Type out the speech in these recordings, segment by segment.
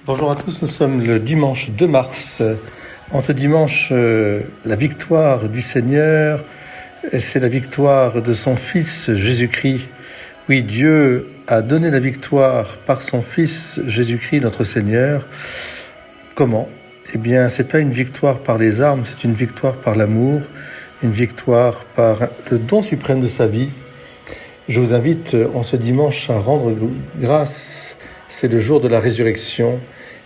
Bonjour à tous, nous sommes le dimanche 2 mars. En ce dimanche, la victoire du Seigneur, c'est la victoire de son Fils Jésus-Christ. Oui, Dieu a donné la victoire par son Fils Jésus-Christ, notre Seigneur. Comment ? Eh bien, c'est pas une victoire par les armes, c'est une victoire par l'amour, une victoire par le don suprême de sa vie. Je vous invite en ce dimanche à rendre grâce. C'est le jour de la résurrection.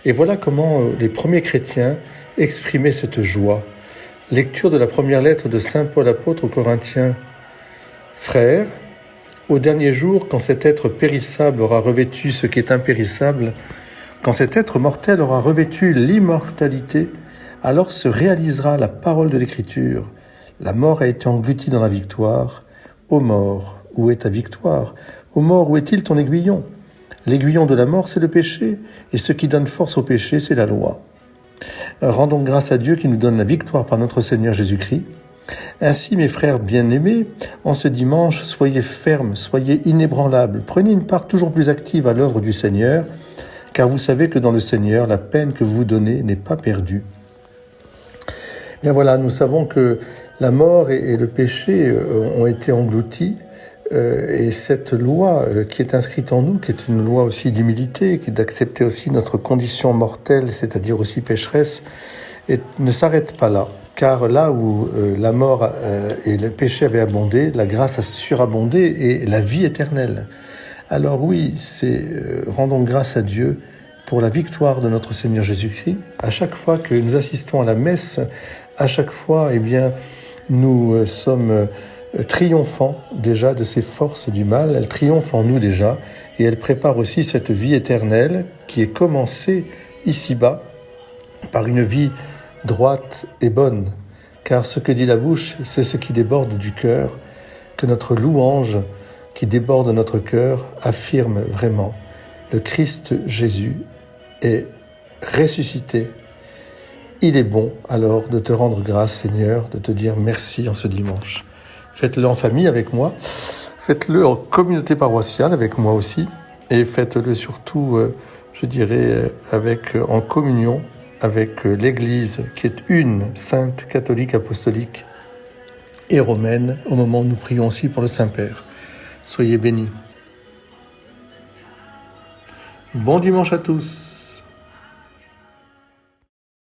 Et voilà comment les premiers chrétiens exprimaient cette joie. Lecture de la première lettre de saint Paul apôtre aux Corinthiens. Frères, au dernier jour, quand cet être périssable aura revêtu ce qui est impérissable, quand cet être mortel aura revêtu l'immortalité, alors se réalisera la parole de l'Écriture. La mort a été engloutie dans la victoire. Ô mort, où est ta victoire ? Ô mort, où est-il ton aiguillon ? L'aiguillon de la mort, c'est le péché, et ce qui donne force au péché, c'est la loi. Rendons grâce à Dieu qui nous donne la victoire par notre Seigneur Jésus-Christ. Ainsi, mes frères bien-aimés, en ce dimanche, soyez fermes, soyez inébranlables, prenez une part toujours plus active à l'œuvre du Seigneur, car vous savez que dans le Seigneur, la peine que vous donnez n'est pas perdue. Bien voilà, nous savons que la mort et le péché ont été engloutis, et cette loi qui est inscrite en nous, qui est une loi aussi d'humilité, qui est d'accepter aussi notre condition mortelle, c'est-à-dire aussi pécheresse, ne s'arrête pas là. Car là où la mort et le péché avaient abondé, la grâce a surabondé et la vie éternelle. Alors oui, rendons grâce à Dieu pour la victoire de notre Seigneur Jésus-Christ. À chaque fois que nous assistons à la messe, à chaque fois, eh bien, nous sommes triomphant déjà de ces forces du mal, elle triomphe en nous déjà, et elle prépare aussi cette vie éternelle qui est commencée ici-bas par une vie droite et bonne, car ce que dit la bouche, c'est ce qui déborde du cœur, que notre louange qui déborde de notre cœur affirme vraiment. Le Christ Jésus est ressuscité. Il est bon alors de te rendre grâce, Seigneur, de te dire merci en ce dimanche. Faites-le en famille avec moi, faites-le en communauté paroissiale avec moi aussi, et faites-le surtout, je dirais, en communion avec l'Église, qui est une sainte, catholique, apostolique et romaine, au moment où nous prions aussi pour le Saint-Père. Soyez bénis. Bon dimanche à tous.